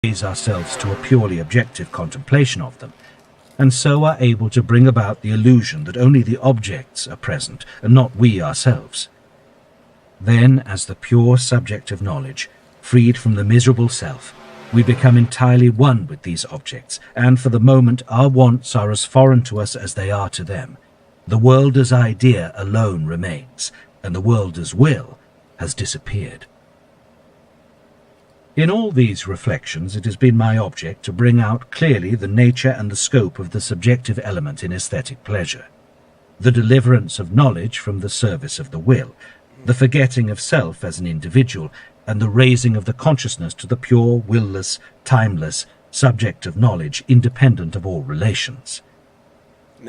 raise ourselves to a purely objective contemplation of them, and so are able to bring about the illusion that only the objects are present, and not we ourselves. Then, as the pure subjective knowledge, freed from the miserable self, we become entirely one with these objects, and for the moment our wants are as foreign to us as they are to them. The world as idea alone remains, and the world as will has disappeared. In all these reflections, it has been my object to bring out clearly the nature and the scope of the subjective element in aesthetic pleasure, the deliverance of knowledge from the service of the will, the forgetting of self as an individual, and the raising of the consciousness to the pure, will-less, timeless subject of knowledge independent of all relations.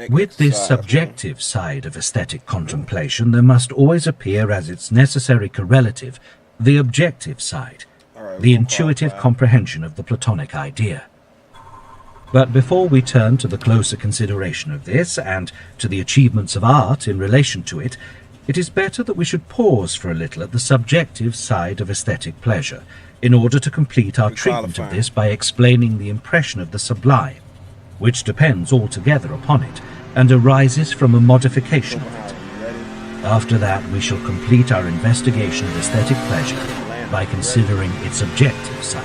With this subjective side of aesthetic contemplation, there must always appear as its necessary correlative the objective side, the intuitive comprehension of the Platonic idea. But before we turn to the closer consideration of this and to the achievements of art in relation to it, it is better that we should pause for a little at the subjective side of aesthetic pleasure, in order to complete our treatment of this by explaining the impression of the sublime, which depends altogether upon it, and arises from a modification of it. After that, we shall complete our investigation of aesthetic pleasure by considering its objective side.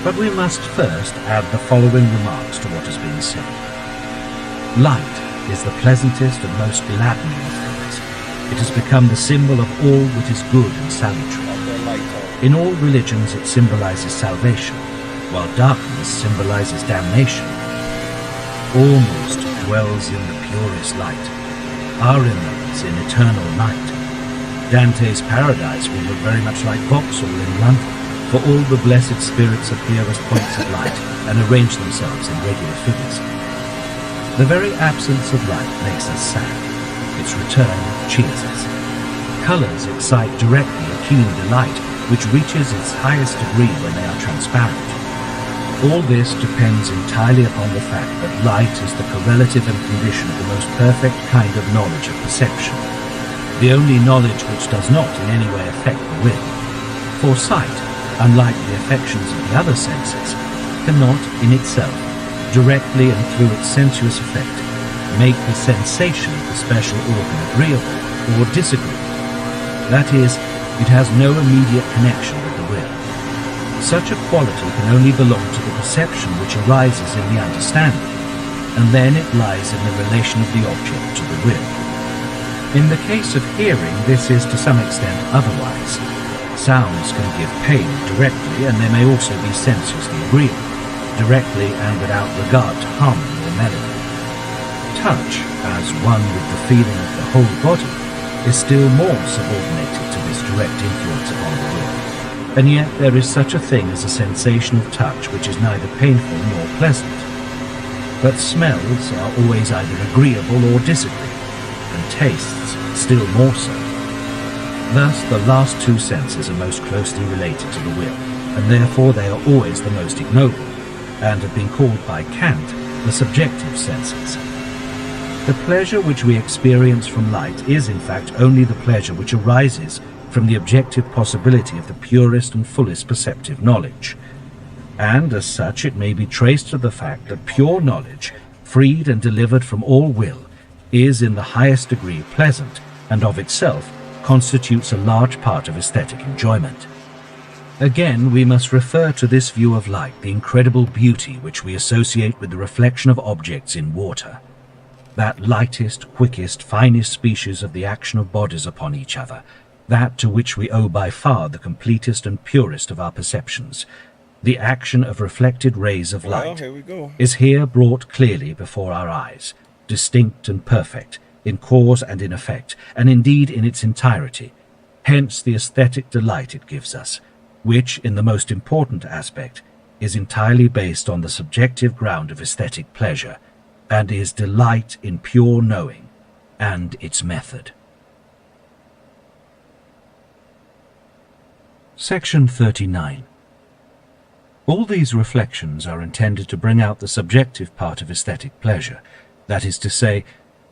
But we must first add the following remarks to what has been said. Light is the pleasantest and most gladdening of things. It has become the symbol of all that is good and salutary. In all religions it symbolizes salvation, while darkness symbolizes damnation. Almost dwells in the purest light. Ariel in eternal night. Dante's paradise will look very much like Vauxhall in London, for all the blessed spirits appear as points of light and arrange themselves in regular figures. The very absence of light makes us sad. Its return cheers us. Colours excite directly a keen delight, which reaches its highest degree when they are transparent. All this depends entirely upon the fact that light is the correlative and condition of the most perfect kind of knowledge of perception, the only knowledge which does not in any way affect the will. For sight, unlike the affections of the other senses, cannot in itself, directly and through its sensuous effect, make the sensation of the special organ agreeable or disagreeable. That is, it has no immediate connection with the will. Such a quality can only belong to the perception which arises in the understanding, and then it lies in the relation of the object to the will. In the case of hearing, this is to some extent otherwise. Sounds can give pain directly, and they may also be sensuously agreeable, directly and without regard to harmony or melody. Touch, as one with the feeling of the whole body, is still more subordinated to this direct influence upon the will. And yet there is such a thing as a sensation of touch which is neither painful nor pleasant. But smells are always either agreeable or disagreeable, and tastes still more so. Thus the last two senses are most closely related to the will, and therefore they are always the most ignoble, and have been called by Kant the subjective senses. The pleasure which we experience from light is in fact only the pleasure which arises from the objective possibility of the purest and fullest perceptive knowledge, and as such it may be traced to the fact that pure knowledge, freed and delivered from all will, is in the highest degree pleasant, and of itself constitutes a large part of aesthetic enjoyment. Again, we must refer to this view of light the incredible beauty which we associate with the reflection of objects in water, that lightest, quickest, finest species of the action of bodies upon each other, that to which we owe by far the completest and purest of our perceptions. The action of reflected rays of light is here brought clearly before our eyes, distinct and perfect, in cause and in effect, and indeed in its entirety. Hence the aesthetic delight it gives us, which, in the most important aspect, is entirely based on the subjective ground of aesthetic pleasure, and is delight in pure knowing, and its method. Section 39. All these reflections are intended to bring out the subjective part of aesthetic pleasure, that is to say,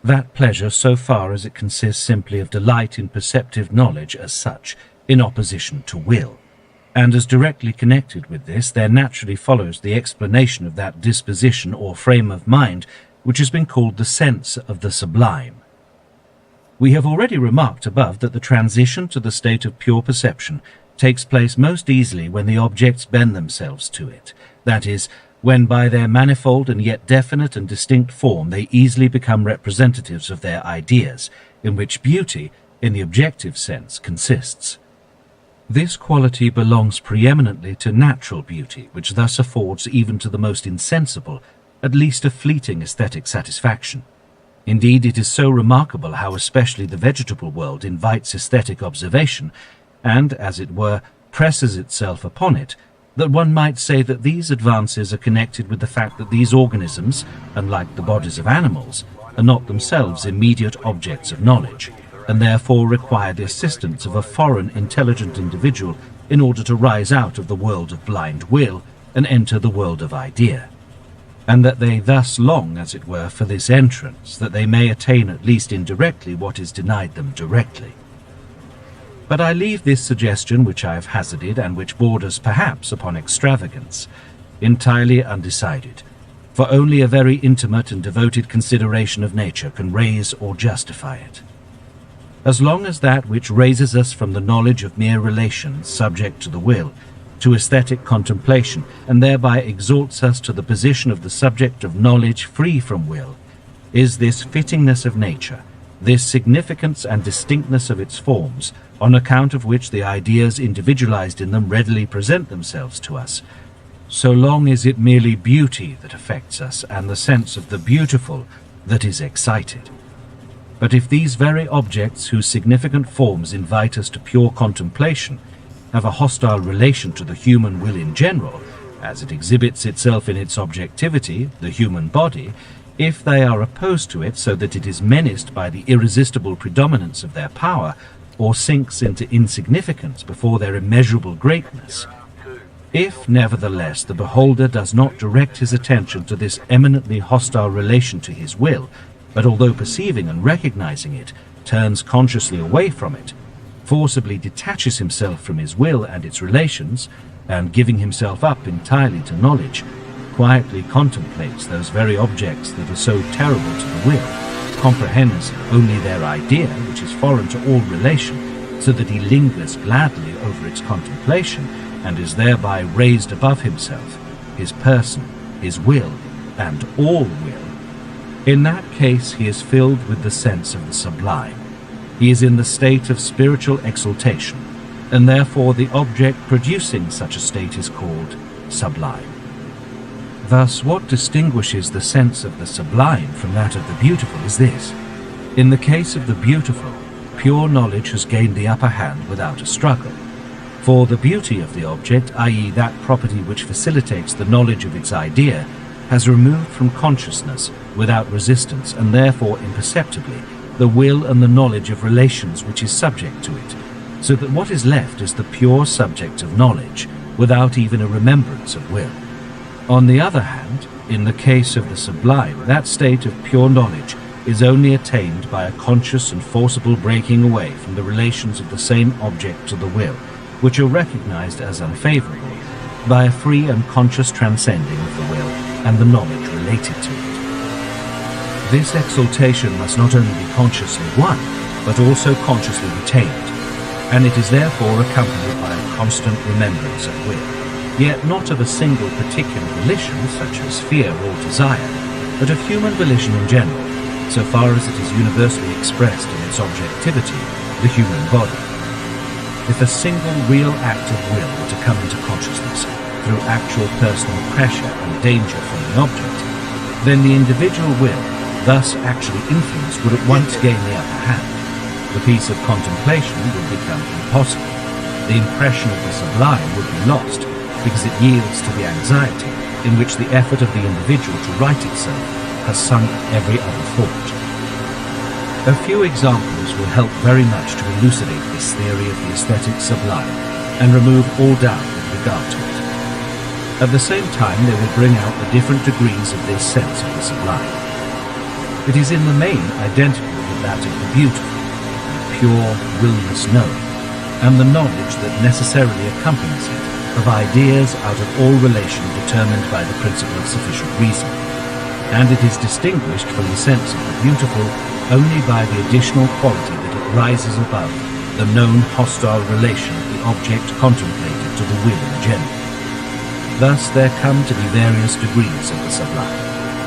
that pleasure so far as it consists simply of delight in perceptive knowledge as such, in opposition to will. And as directly connected with this, there naturally follows the explanation of that disposition or frame of mind which has been called the sense of the sublime. We have already remarked above that the transition to the state of pure perception takes place most easily when the objects bend themselves to it, that is, when by their manifold and yet definite and distinct form they easily become representatives of their ideas, in which beauty, in the objective sense, consists. This quality belongs preeminently to natural beauty, which thus affords even to the most insensible at least a fleeting aesthetic satisfaction. Indeed, it is so remarkable how especially the vegetable world invites aesthetic observation, and, as it were, presses itself upon it, that one might say that these advances are connected with the fact that these organisms, unlike the bodies of animals, are not themselves immediate objects of knowledge, and therefore require the assistance of a foreign intelligent individual in order to rise out of the world of blind will and enter the world of idea, and that they thus long, as it were, for this entrance, that they may attain at least indirectly what is denied them directly. But I leave this suggestion which I have hazarded, and which borders perhaps upon extravagance, entirely undecided, for only a very intimate and devoted consideration of nature can raise or justify it. As long as that which raises us from the knowledge of mere relations subject to the will, to aesthetic contemplation, and thereby exalts us to the position of the subject of knowledge free from will, is this fittingness of nature, this significance and distinctness of its forms, on account of which the ideas individualized in them readily present themselves to us. So long is it merely beauty that affects us, and the sense of the beautiful that is excited. But if these very objects, whose significant forms invite us to pure contemplation, have a hostile relation to the human will in general, as it exhibits itself in its objectivity, the human body, if they are opposed to it so that it is menaced by the irresistible predominance of their power, or sinks into insignificance before their immeasurable greatness, if, nevertheless, the beholder does not direct his attention to this eminently hostile relation to his will, but although perceiving and recognizing it, turns consciously away from it, forcibly detaches himself from his will and its relations, and giving himself up entirely to knowledge, quietly contemplates those very objects that are so terrible to the will, comprehends only their idea, which is foreign to all relation, so that he lingers gladly over its contemplation, and is thereby raised above himself, his person, his will, and all will. In that case he is filled with the sense of the sublime. He is in the state of spiritual exaltation, and therefore the object producing such a state is called sublime. Thus, what distinguishes the sense of the sublime from that of the beautiful is this. In the case of the beautiful, pure knowledge has gained the upper hand without a struggle. For the beauty of the object, i.e. that property which facilitates the knowledge of its idea, has removed from consciousness, without resistance, and therefore imperceptibly, the will and the knowledge of relations which is subject to it, so that what is left is the pure subject of knowledge, without even a remembrance of will. On the other hand, in the case of the sublime, that state of pure knowledge is only attained by a conscious and forcible breaking away from the relations of the same object to the will, which are recognized as unfavorable, by a free and conscious transcending of the will and the knowledge related to it. This exaltation must not only be consciously won, but also consciously retained, and it is therefore accompanied by a constant remembrance of will, yet not of a single particular volition, such as fear or desire, but of human volition in general, so far as it is universally expressed in its objectivity, the human body. If a single real act of will were to come into consciousness through actual personal pressure and danger from the object, then the individual will, thus actually influenced, would at once gain the upper hand. The peace of contemplation would become impossible. The impression of the sublime would be lost, because it yields to the anxiety in which the effort of the individual to right itself has sunk every other thought. A few examples will help very much to elucidate this theory of the aesthetic sublime and remove all doubt with regard to it. At the same time, they will bring out the different degrees of this sense of the sublime. It is in the main identical with that of the beautiful, the pure, will-less knowing, and the knowledge that necessarily accompanies it of ideas out of all relation determined by the principle of sufficient reason, and it is distinguished from the sense of the beautiful only by the additional quality that it rises above the known hostile relation of the object contemplated to the will in general. Thus there come to be various degrees of the sublime,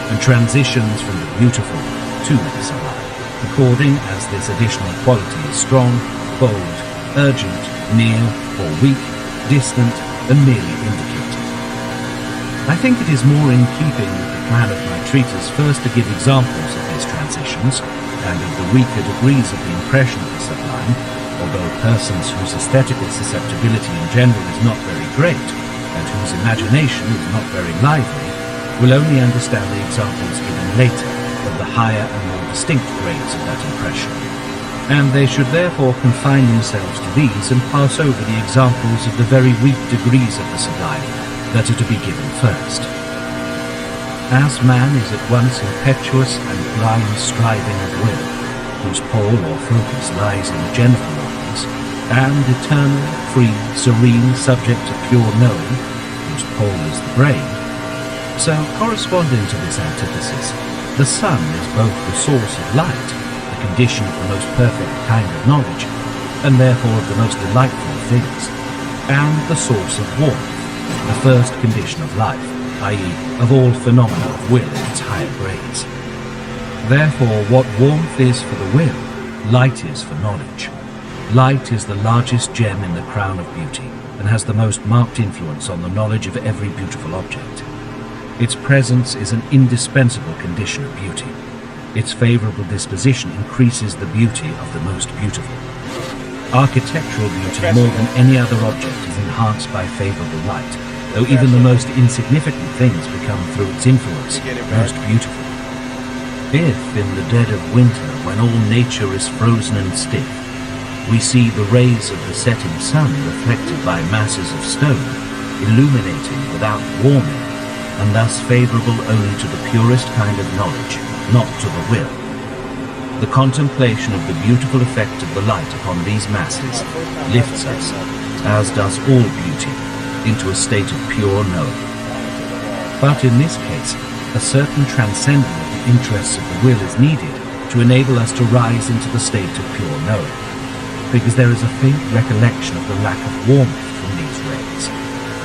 and transitions from the beautiful to the sublime, according as this additional quality is strong, bold, urgent, near, or weak, distant, and merely indicated. I think it is more in keeping with the plan of my treatise first to give examples of these transitions, and of the weaker degrees of the impression of the sublime, although persons whose aesthetical susceptibility in general is not very great, and whose imagination is not very lively, will only understand the examples given later of the higher and more distinct grades of that impression, and they should therefore confine themselves to these and pass over the examples of the very weak degrees of the sublime that are to be given first. As man is at once impetuous and blind striving of will, whose pole or focus lies in the genital organs, and eternal, free, serene, subject to pure knowing, whose pole is the brain, so corresponding to this antithesis, the sun is both the source of light, the condition of the most perfect kind of knowledge, and therefore of the most delightful of things, and the source of warmth, the first condition of life, i.e. of all phenomena of will in its higher grades. Therefore, what warmth is for the will, light is for knowledge. Light is the largest gem in the crown of beauty, and has the most marked influence on the knowledge of every beautiful object. Its presence is an indispensable condition of beauty. Its favorable disposition increases the beauty of the most beautiful. Architectural beauty, more than any other object, is enhanced by favorable light, though even the most insignificant things become, through its influence, most beautiful. If, in the dead of winter, when all nature is frozen and stiff, we see the rays of the setting sun reflected by masses of stone, illuminating without warming, and thus favorable only to the purest kind of knowledge, not to the will, the contemplation of the beautiful effect of the light upon these masses lifts us, as does all beauty, into a state of pure knowing. But in this case, a certain transcending of the interests of the will is needed to enable us to rise into the state of pure knowing, because there is a faint recollection of the lack of warmth from these rays,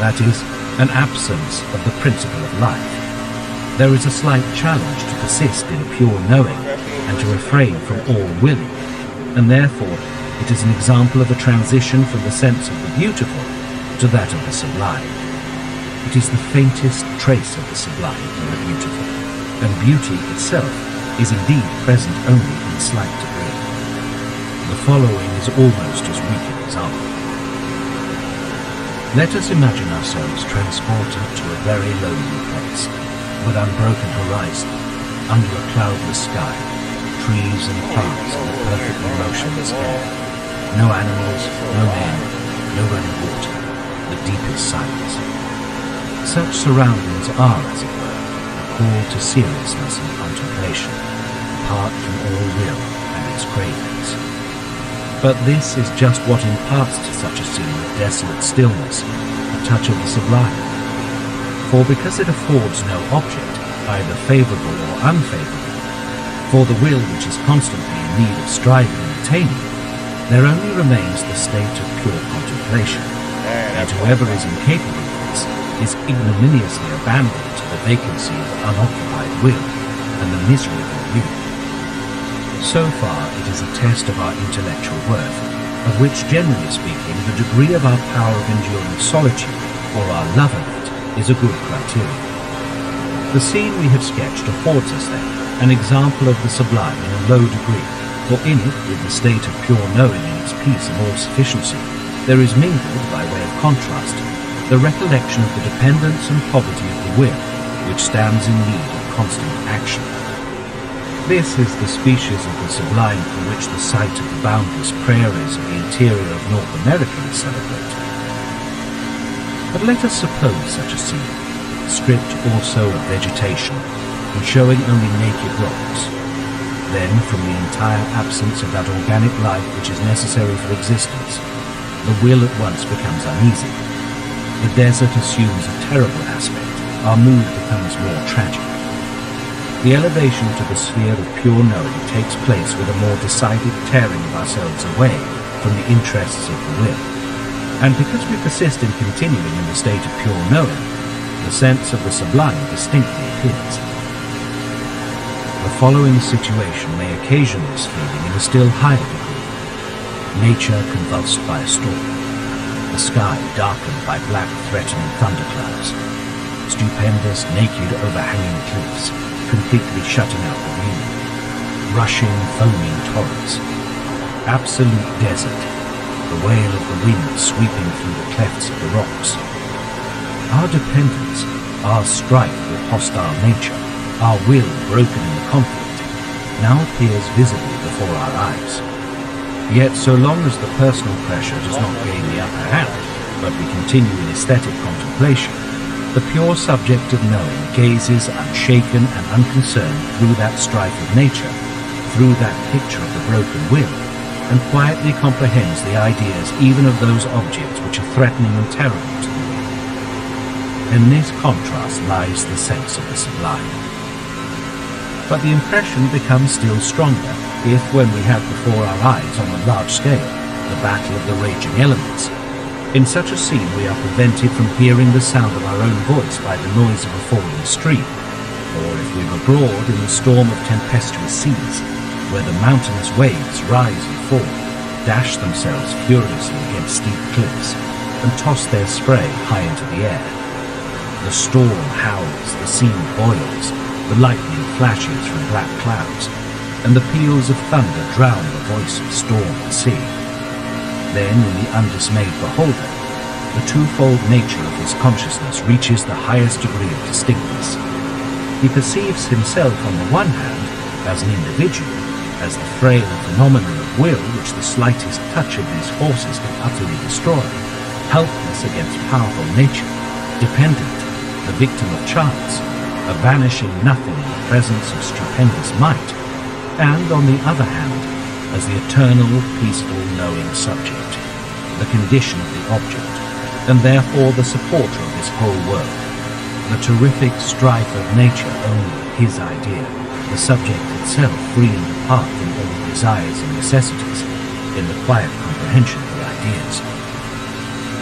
that is, an absence of the principle of life. There is a slight challenge to persist in pure knowing and to refrain from all willing, and therefore it is an example of a transition from the sense of the beautiful to that of the sublime. It is the faintest trace of the sublime in the beautiful, and beauty itself is indeed present only in slight degree. The following is almost as weak an example. Let us imagine ourselves transported to a very lonely place, with unbroken horizon, under a cloudless sky, trees and plants in a perfectly motionless air, no animals, no men, no running water, the deepest silence. Such surroundings are, as it were, a call to seriousness and contemplation, apart from all will and its cravings. But this is just what imparts to such a scene of desolate stillness a touch of the sublime. For because it affords no object, either favourable or unfavourable, for the will which is constantly in need of striving and attaining, there only remains the state of pure contemplation, and whoever is incapable of this is ignominiously abandoned to the vacancy of unoccupied will and the misery of youth. So far it is a test of our intellectual worth, of which, generally speaking, the degree of our power of enduring solitude, or our love of it, is a good criterion. The scene we have sketched affords us, then, an example of the sublime in a low degree, for in it, with the state of pure knowing in its peace and all-sufficiency, there is mingled, by way of contrast, the recollection of the dependence and poverty of the will, which stands in need of constant action. This is the species of the sublime from which the sight of the boundless prairies of the interior of North America is celebrated. But let us suppose such a scene, stripped also of vegetation, and showing only naked rocks. Then, from the entire absence of that organic life which is necessary for existence, the will at once becomes uneasy. The desert assumes a terrible aspect. Our mood becomes more tragic. The elevation to the sphere of pure knowing takes place with a more decided tearing of ourselves away from the interests of the will. And because we persist in continuing in the state of pure knowing, the sense of the sublime distinctly appears. The following situation may occasion this feeling in a still higher degree. Nature convulsed by a storm. The sky darkened by black threatening thunderclouds. Stupendous, naked, overhanging cliffs, completely shutting out the view. Rushing, foaming torrents. Absolute desert. The wail of the wind sweeping through the clefts of the rocks. Our dependence, our strife with hostile nature, our will broken in the conflict, now appears visibly before our eyes. Yet so long as the personal pressure does not gain the upper hand, but we continue in aesthetic contemplation, the pure subject of knowing gazes unshaken and unconcerned through that strife of nature, through that picture of the broken will, and quietly comprehends the ideas even of those objects which are threatening and terrible to the will. In this contrast lies the sense of the sublime. But the impression becomes still stronger if, when we have before our eyes on a large scale the battle of the raging elements, in such a scene we are prevented from hearing the sound of our own voice by the noise of a falling stream, or if we were abroad in the storm of tempestuous seas, where the mountainous waves rise and fall, dash themselves furiously against steep cliffs, and toss their spray high into the air. The storm howls, the sea boils, the lightning flashes from black clouds, and the peals of thunder drown the voice of storm and sea. Then, in the undismayed beholder, the twofold nature of his consciousness reaches the highest degree of distinctness. He perceives himself on the one hand as an individual, as the frail phenomenon of will which the slightest touch of these forces can utterly destroy, helpless against powerful nature, dependent, the victim of chance, a vanishing nothing in the presence of stupendous might, and, on the other hand, as the eternal, peaceful, knowing subject, the condition of the object, and therefore the supporter of this whole world, the terrific strife of nature only his idea, the subject itself freeing apart from all desires and necessities, in the quiet comprehension of the ideas.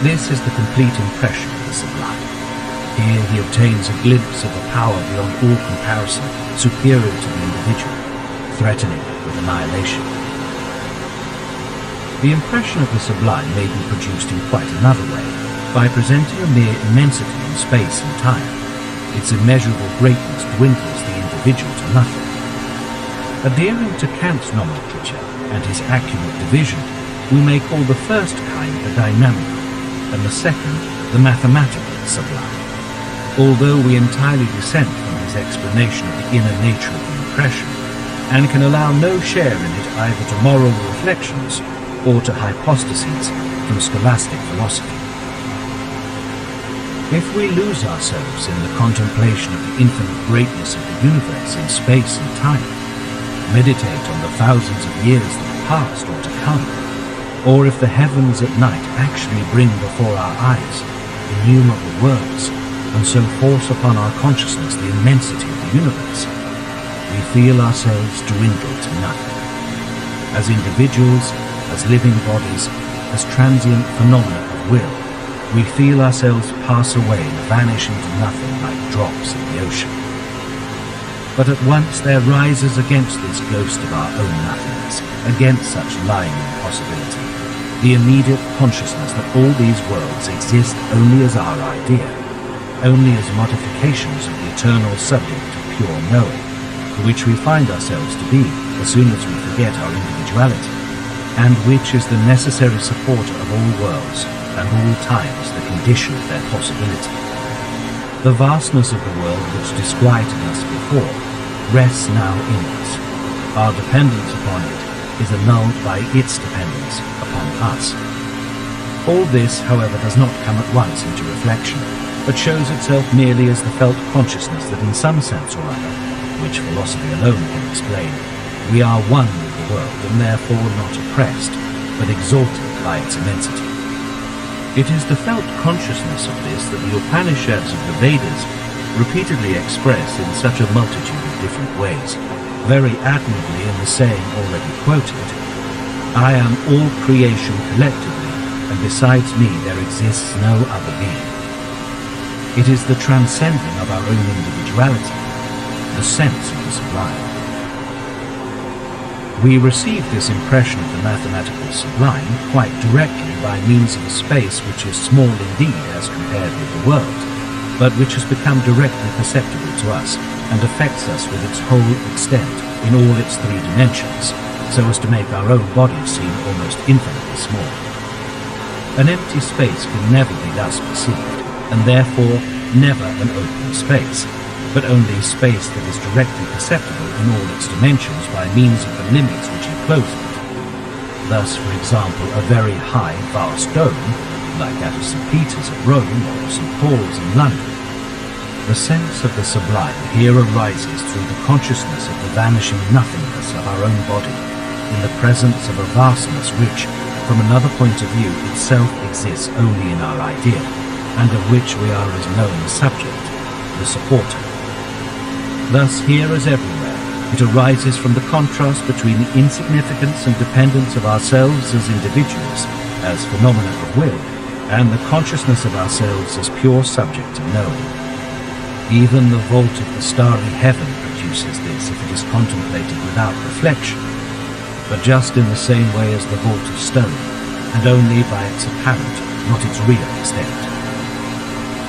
This is the complete impression of the sublime. Here he obtains a glimpse of a power beyond all comparison, superior to the individual, threatening with annihilation. The impression of the sublime may be produced in quite another way, by presenting a mere immensity in space and time. Its immeasurable greatness dwindles the individual to nothing. Adhering to Kant's nomenclature and his accurate division, we may call the first kind the dynamical, and the second the mathematical sublime. Although we entirely dissent from his explanation of the inner nature of the impression, and can allow no share in it either to moral reflections or to hypostases from scholastic philosophy. If we lose ourselves in the contemplation of the infinite greatness of the universe in space and time, meditate on the thousands of years that are past or to come, or if the heavens at night actually bring before our eyes innumerable worlds, and so force upon our consciousness the immensity of the universe, we feel ourselves dwindle to nothing. As individuals, as living bodies, as transient phenomena of will, we feel ourselves pass away and vanish into nothing like drops in the ocean. But at once there rises against this ghost of our own nothingness, against such lying impossibility, the immediate consciousness that all these worlds exist only as our idea, only as modifications of the eternal subject of pure knowing, which we find ourselves to be as soon as we forget our individuality, and which is the necessary supporter of all worlds and all times the condition of their possibility. The vastness of the world which disquieted us before rests now in us. Our dependence upon it is annulled by its dependence upon us. All this, however, does not come at once into reflection, but shows itself merely as the felt consciousness that in some sense or other, which philosophy alone can explain, we are one with the world and therefore not oppressed, but exalted by its immensity. It is the felt consciousness of this that the Upanishads of the Vedas repeatedly express in such a multitude of different ways, very admirably in the saying already quoted, "I am all creation collectively, and besides me there exists no other being." It is the transcending of our own individuality, the sense of the sublime. We receive this impression of the mathematical sublime quite directly by means of a space which is small indeed as compared with the world, but which has become directly perceptible to us and affects us with its whole extent in all its three dimensions, so as to make our own bodies seem almost infinitely small. An empty space can never be thus perceived, and therefore never an open space, but only space that is directly perceptible in all its dimensions by means of the limits which enclose it. Thus, for example, a very high, vast dome, like that of St. Peter's at Rome or St. Paul's in London. The sense of the sublime here arises through the consciousness of the vanishing nothingness of our own body, in the presence of a vastness which, from another point of view, itself exists only in our idea, and of which we are as knowing a subject, the supporter. Thus, here as everywhere, it arises from the contrast between the insignificance and dependence of ourselves as individuals, as phenomena of will, and the consciousness of ourselves as pure subject of knowing. Even the vault of the starry heaven produces this if it is contemplated without reflection, but just in the same way as the vault of stone, and only by its apparent, not its real extent.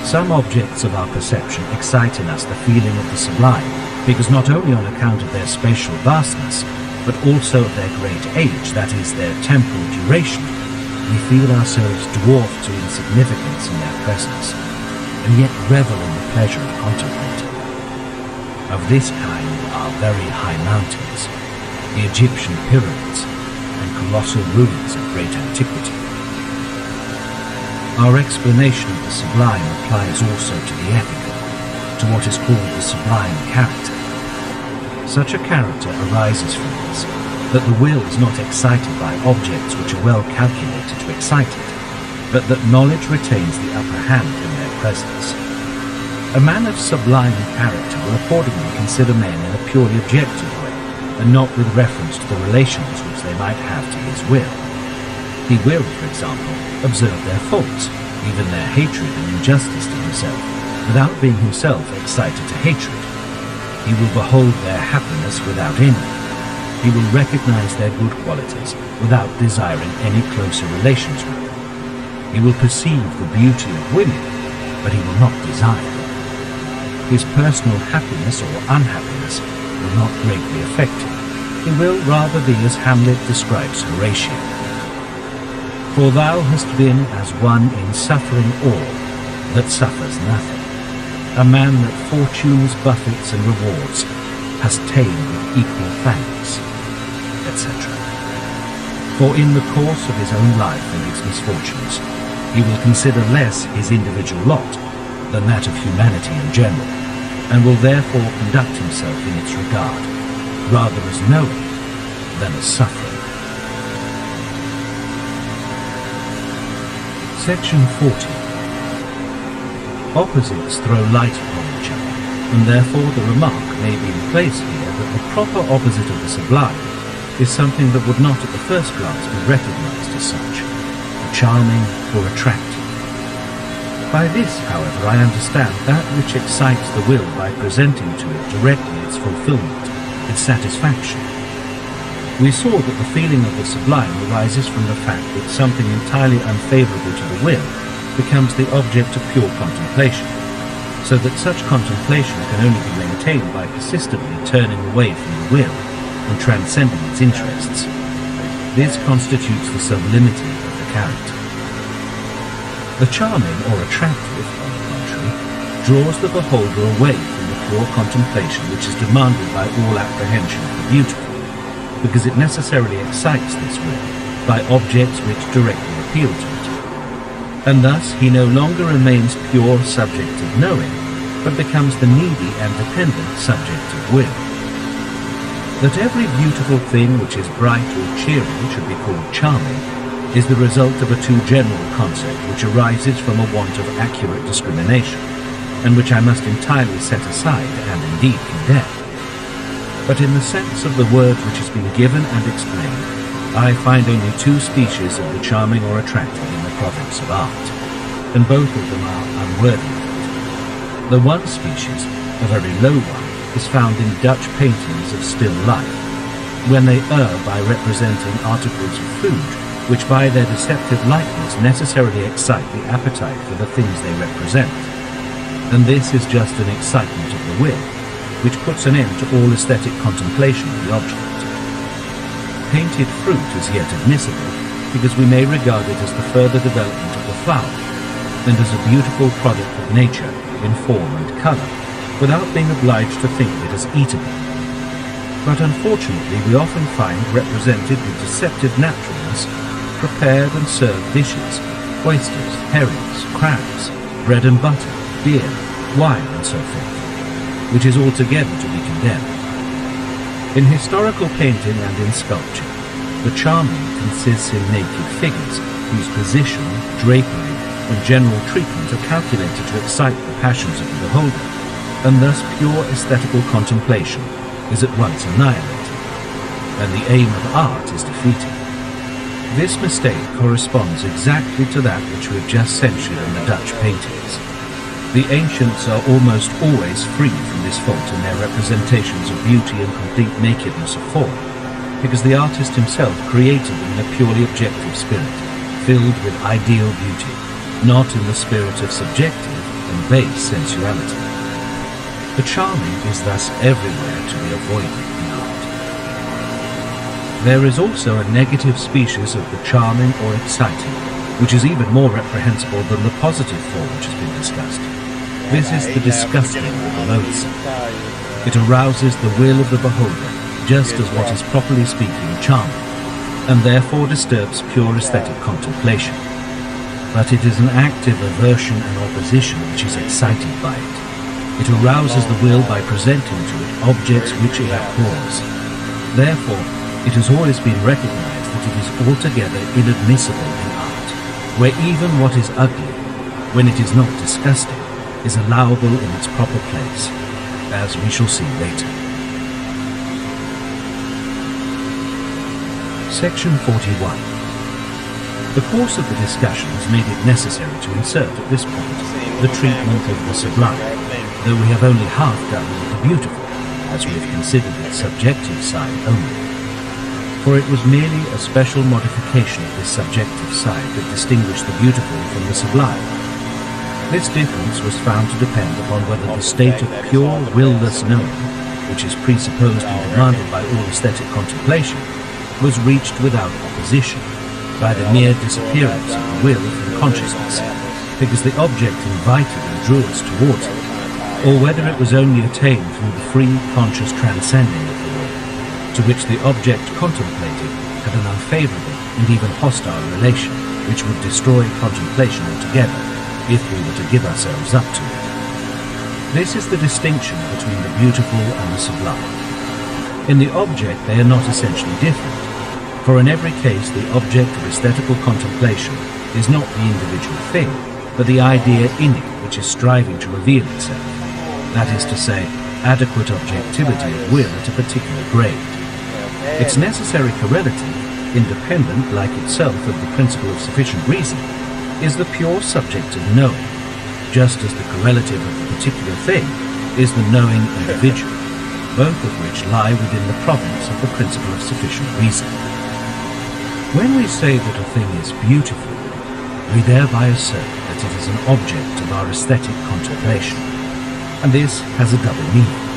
Some objects of our perception excite in us the feeling of the sublime, because not only on account of their spatial vastness, but also of their great age, that is, their temporal duration, we feel ourselves dwarfed to insignificance in their presence, and yet revel in the pleasure of contemplating. Of this kind are very high mountains, the Egyptian pyramids, and colossal ruins of great antiquity. Our explanation of the sublime applies also to the ethical, to what is called the sublime character. Such a character arises from this, that the will is not excited by objects which are well calculated to excite it, but that knowledge retains the upper hand in their presence. A man of sublime character will accordingly consider men in a purely objective way, and not with reference to the relations which they might have to his will. He will, for example, observe their faults, even their hatred and injustice to himself, without being himself excited to hatred. He will behold their happiness without envy. He will recognize their good qualities without desiring any closer relations with them. He will perceive the beauty of women, but he will not desire them. His personal happiness or unhappiness will not greatly affect him. He will rather be as Hamlet describes Horatio. For thou hast been as one in suffering all, that suffers nothing, a man that fortune's buffets and rewards hast tamed with equal thanks, etc. For in the course of his own life and its misfortunes, he will consider less his individual lot than that of humanity in general, and will therefore conduct himself in its regard, rather as knowing than as suffering. Section 40. Opposites throw light upon each other, and therefore the remark may be in place here that the proper opposite of the sublime is something that would not at the first glance be recognized as such, charming or attractive. By this, however, I understand that which excites the will by presenting to it directly its fulfillment, its satisfaction. We saw that the feeling of the sublime arises from the fact that something entirely unfavorable to the will becomes the object of pure contemplation, so that such contemplation can only be maintained by persistently turning away from the will and transcending its interests. This constitutes the sublimity of the character. The charming or attractive, on the contrary, draws the beholder away from the pure contemplation which is demanded by all apprehension of the beautiful, because it necessarily excites this will by objects which directly appeal to it. And thus he no longer remains pure subject of knowing, but becomes the needy and dependent subject of will. That every beautiful thing which is bright or cheering should be called charming is the result of a too general concept which arises from a want of accurate discrimination, and which I must entirely set aside and indeed condemn. But in the sense of the word which has been given and explained, I find only two species of the charming or attractive in the province of art, and both of them are unworthy of it. The one species, a very low one, is found in Dutch paintings of still life, when they err by representing articles of food which by their deceptive likeness necessarily excite the appetite for the things they represent. And this is just an excitement of the will, which puts an end to all aesthetic contemplation of the object. Painted fruit is yet admissible, because we may regard it as the further development of the flower, and as a beautiful product of nature in form and colour, without being obliged to think of it as eatable. But unfortunately we often find represented with deceptive naturalness prepared and served dishes, oysters, herrings, crabs, bread and butter, beer, wine, and so forth, which is altogether to be condemned. In historical painting and in sculpture, the charming consists in naked figures whose position, drapery, and general treatment are calculated to excite the passions of the beholder, and thus pure aesthetical contemplation is at once annihilated, and the aim of art is defeated. This mistake corresponds exactly to that which we have just censured in the Dutch paintings. The ancients are almost always free from this fault in their representations of beauty and complete nakedness of form, because the artist himself created them in a purely objective spirit, filled with ideal beauty, not in the spirit of subjective and base sensuality. The charming is thus everywhere to be avoided in art. There is also a negative species of the charming or exciting, which is even more reprehensible than the positive form which has been discussed. This is the disgusting or the loathsome. It arouses the will of the beholder, just as what is properly speaking charming, and therefore disturbs pure aesthetic contemplation. But it is an active aversion and opposition which is excited by it. It arouses the will by presenting to it objects which it abhors. Therefore, it has always been recognized that it is altogether inadmissible in art, where even what is ugly, when it is not disgusting, is allowable in its proper place, as we shall see later. Section 41. The course of the discussion has made it necessary to insert at this point the treatment of the sublime, though we have only half done with the beautiful, as we have considered its subjective side only. For it was merely a special modification of this subjective side that distinguished the beautiful from the sublime. This difference was found to depend upon whether the state of pure will-less knowing, which is presupposed and demanded by all aesthetic contemplation, was reached without opposition, by the mere disappearance of the will from consciousness, because the object invited and drew us towards it, or whether it was only attained through the free, conscious transcending of the will, to which the object contemplated had an unfavorable and even hostile relation, which would destroy contemplation altogether, if we were to give ourselves up to it. This is the distinction between the beautiful and the sublime. In the object they are not essentially different, for in every case the object of aesthetical contemplation is not the individual thing, but the idea in it which is striving to reveal itself, that is to say, adequate objectivity of will at a particular grade. Its necessary correlative, independent like itself of the principle of sufficient reason, is the pure subjective knowing, just as the correlative of the particular thing is the knowing individual, both of which lie within the province of the principle of sufficient reason. When we say that a thing is beautiful, we thereby assert that it is an object of our aesthetic contemplation, and this has a double meaning.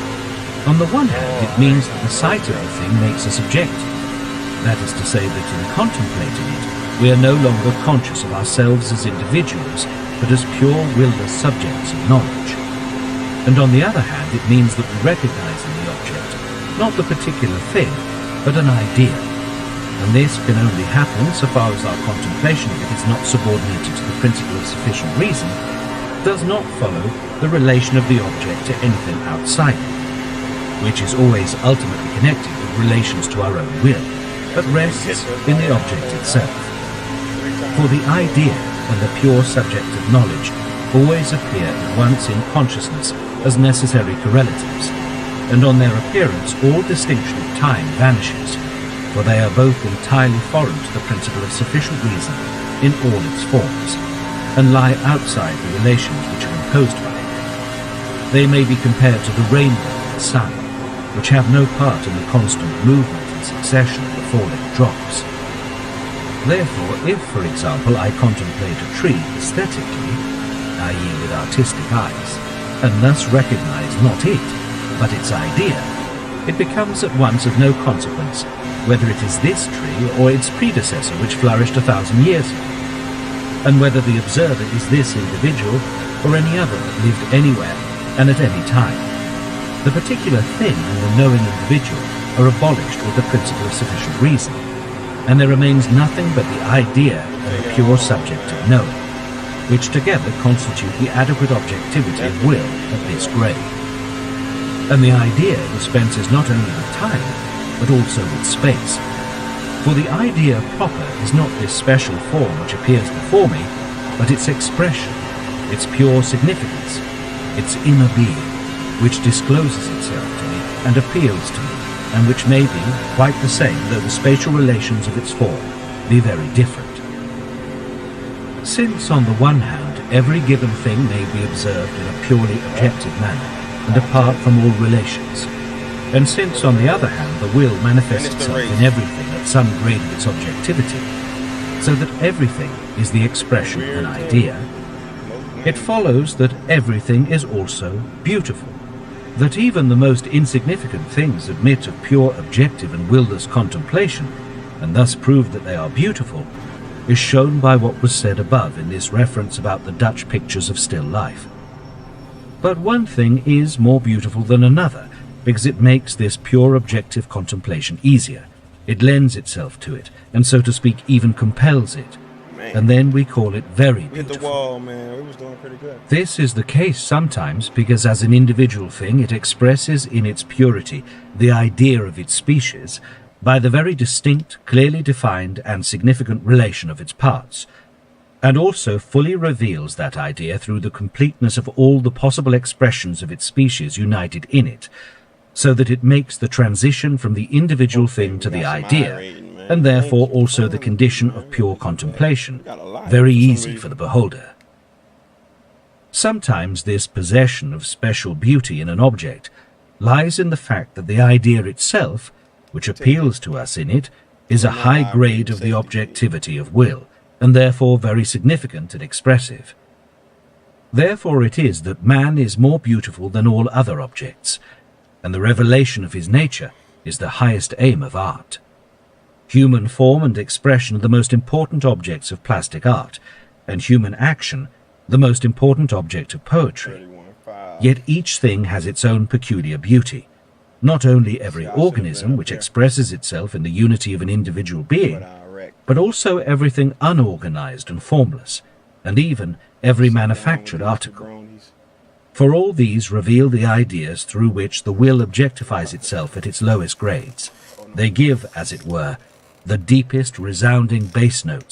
On the one hand, it means that the sight of the thing makes us objective, that is to say that in contemplating it, we are no longer conscious of ourselves as individuals, but as pure will-less subjects of knowledge. And on the other hand, it means that we recognize in the object not the particular thing, but an idea. And this can only happen so far as our contemplation of it is not subordinated to the principle of sufficient reason, does not follow the relation of the object to anything outside it, which is always ultimately connected with relations to our own will, but rests in the object itself. For the idea and the pure subject of knowledge always appear at once in consciousness as necessary correlatives, and on their appearance all distinction of time vanishes, for they are both entirely foreign to the principle of sufficient reason in all its forms, and lie outside the relations which are imposed by it. They may be compared to the rainbow and the sun, which have no part in the constant movement and succession of the falling drops. Therefore, if, for example, I contemplate a tree aesthetically, i.e. with artistic eyes, and thus recognize not it, but its idea, it becomes at once of no consequence whether it is this tree or its predecessor which flourished 1,000 years ago, and whether the observer is this individual or any other that lived anywhere and at any time. The particular thing and the knowing individual are abolished with the principle of sufficient reason, and there remains nothing but the idea and the pure subject of knowing, which together constitute the adequate objectivity of will at this grade. And the idea dispenses not only with time, but also with space. For the idea proper is not this special form which appears before me, but its expression, its pure significance, its inner being, which discloses itself to me and appeals to me, and which may be quite the same though the spatial relations of its form be very different. Since on the one hand every given thing may be observed in a purely objective manner and apart from all relations, and since on the other hand the will manifests itself in everything at some grade of its objectivity, so that everything is the expression of an idea, it follows that everything is also beautiful, that even the most insignificant things admit of pure objective and will-less contemplation, and thus prove that they are beautiful, is shown by what was said above in this reference about the Dutch pictures of still life. But one thing is more beautiful than another, because it makes this pure objective contemplation easier. It lends itself to it, and so to speak even compels it. And then we call it very beautiful. We hit the wall, man. We was doing pretty good. This is the case sometimes because as an individual thing it expresses in its purity the idea of its species by the very distinct, clearly defined and significant relation of its parts, and also fully reveals that idea through the completeness of all the possible expressions of its species united in it, so that it makes the transition from the individual thing to the idea, and therefore also the condition of pure contemplation, very easy for the beholder. Sometimes this possession of special beauty in an object lies in the fact that the idea itself, which appeals to us in it, is a high grade of the objectivity of will, and therefore very significant and expressive. Therefore it is that man is more beautiful than all other objects, and the revelation of his nature is the highest aim of art. Human form and expression are the most important objects of plastic art, and human action the most important object of poetry. Yet each thing has its own peculiar beauty. Not only every organism which expresses itself in the unity of an individual being, but also everything unorganized and formless, and even every manufactured article. For all these reveal the ideas through which the will objectifies itself at its lowest grades. They give, as it were, the deepest resounding bass notes